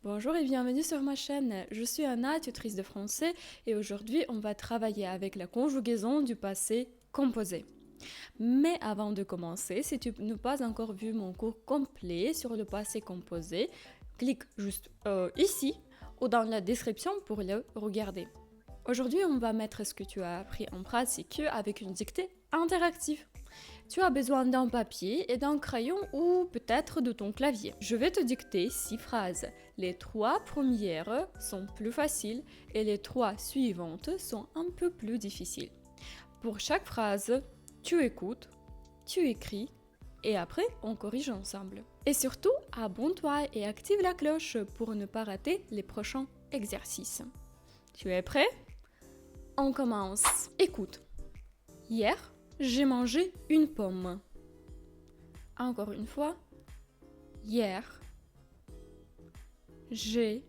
Bonjour et bienvenue sur ma chaîne. Je suis Anna, tutrice de français, et aujourd'hui on va travailler avec la conjugaison du passé composé. Mais avant de commencer, si tu n'as pas encore vu mon cours complet sur le passé composé, clique juste ici ou dans la description pour le regarder. Aujourd'hui, on va mettre ce que tu as appris en pratique avec une dictée interactive. Tu as besoin d'un papier et d'un crayon ou peut-être de ton clavier. Je vais te dicter 6 phrases. Les 3 premières sont plus faciles et les 3 suivantes sont un peu plus difficiles. Pour chaque phrase, tu écoutes, tu écris et après on corrige ensemble. Et surtout, abonne-toi et active la cloche pour ne pas rater les prochains exercices. Tu es prêt? On commence. Écoute. Hier, j'ai mangé une pomme. Encore une fois. Hier, j'ai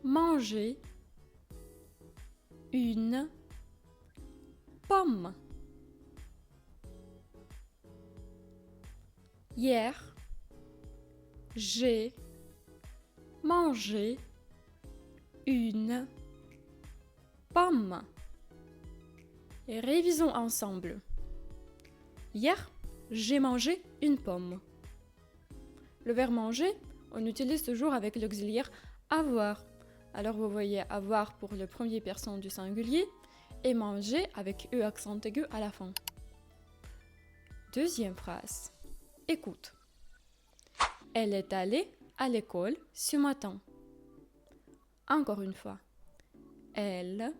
mangé une pomme. Hier, j'ai mangé une pomme. Et révisons ensemble. Hier, j'ai mangé une pomme. Le verbe manger, on utilise toujours avec l'auxiliaire avoir. Alors vous voyez avoir pour le premier personne du singulier et manger avec E accent aigu à la fin. Deuxième phrase. Écoute. Elle est allée à l'école ce matin. Encore une fois. Elle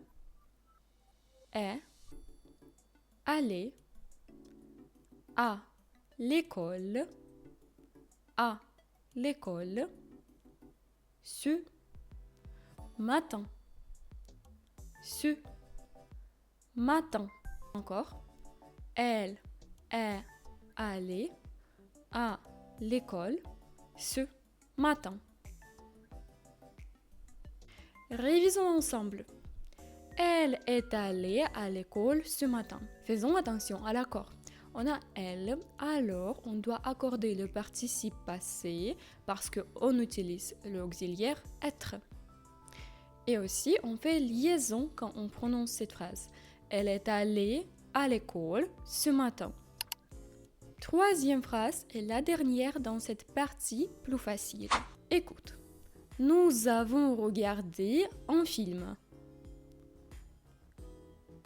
est allée à l'école ce matin. Ce matin. Encore. Elle est allée à l'école ce matin. Révisons ensemble. Elle est allée à l'école ce matin. Faisons attention à l'accord. On a elle, alors on doit accorder le participe passé parce qu'on utilise l'auxiliaire être. Et aussi, on fait liaison quand on prononce cette phrase. Elle est allée à l'école ce matin. Troisième phrase est la dernière dans cette partie plus facile. Écoute. Nous avons regardé un film.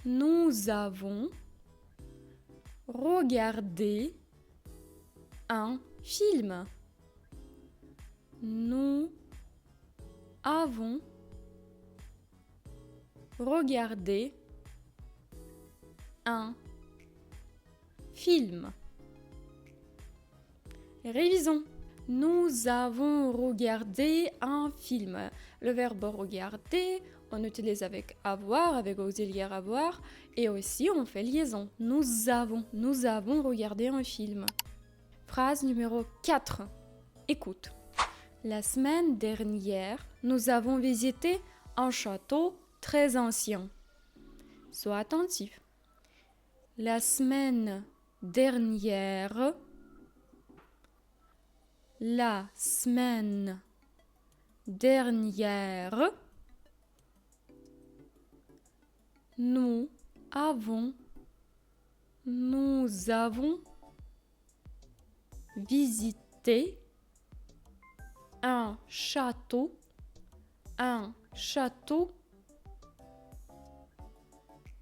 Nous avons regardé un film. Nous avons regardé un film. Révisons. Nous avons regardé un film. Le verbe regarder, on utilise avec avoir, avec auxiliaire avoir, et aussi on fait liaison. Nous avons regardé un film. Phrase numéro 4. Écoute. La semaine dernière, nous avons visité un château très ancien. Sois attentif. La semaine dernière, nous avons visité un château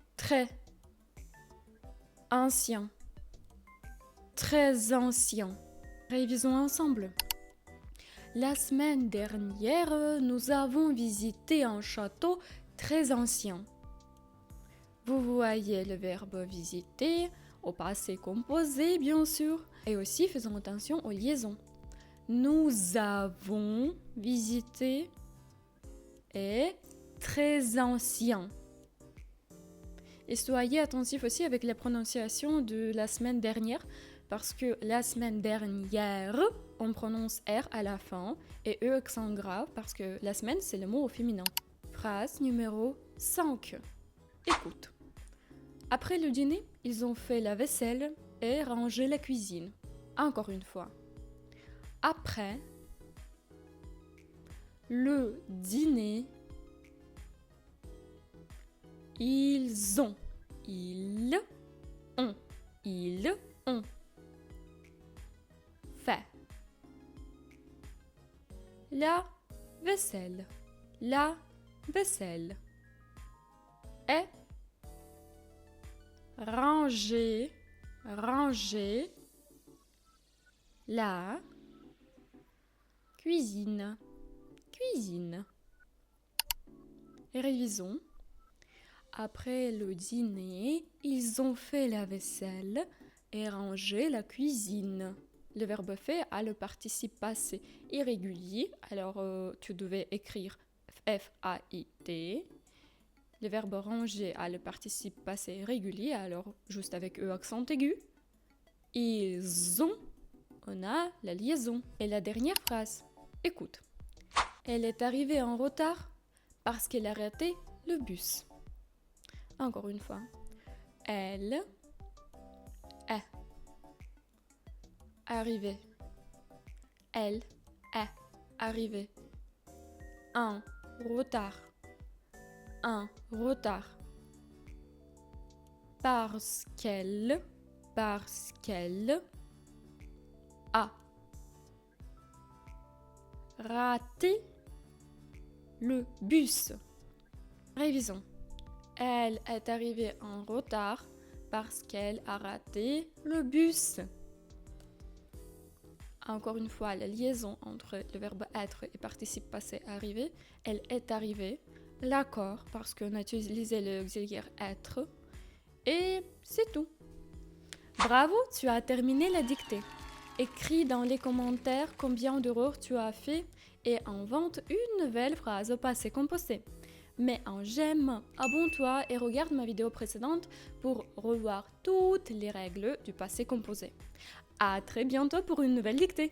très ancien. Révisons ensemble. La semaine dernière, nous avons visité un château très ancien. Vous voyez le verbe visiter au passé composé, bien sûr. Et aussi, faisons attention aux liaisons. Nous avons visité et très ancien. Et soyez attentifs aussi avec la prononciation de la semaine dernière, parce que la semaine dernière, on prononce R à la fin et E accent grave parce que la semaine, c'est le mot au féminin. Phrase numéro 5. Écoute. Après le dîner, ils ont fait la vaisselle et rangé la cuisine. Encore une fois. Après le dîner. Ils ont. Ils ont. Ils ont. Fait. La vaisselle. La vaisselle. Est. Ranger. Ranger. La cuisine. Cuisine. Et révisons. Après le dîner, ils ont fait la vaisselle et rangé la cuisine. Le verbe fait a le participe passé irrégulier, alors tu devais écrire F-A-I-T. Le verbe ranger a le participe passé régulier, alors juste avec E accent aigu. Ils ont, on a la liaison. Et la dernière phrase, écoute. Elle est arrivée en retard parce qu'elle a raté le bus. Encore une fois. Elle est arrivée. Elle est arrivée. En retard. En retard. Parce qu'elle a raté le bus. Révisons. Elle est arrivée en retard parce qu'elle a raté le bus. Encore une fois, la liaison entre le verbe être et participe passé arrivé. Elle est arrivée. L'accord parce qu'on a utilisé l'auxiliaire être. Et c'est tout. Bravo, tu as terminé la dictée. Écris dans les commentaires combien d'erreurs tu as fait et invente une nouvelle phrase au passé composé. Mets un j'aime, abonne-toi et regarde ma vidéo précédente pour revoir toutes les règles du passé composé. À très bientôt pour une nouvelle dictée.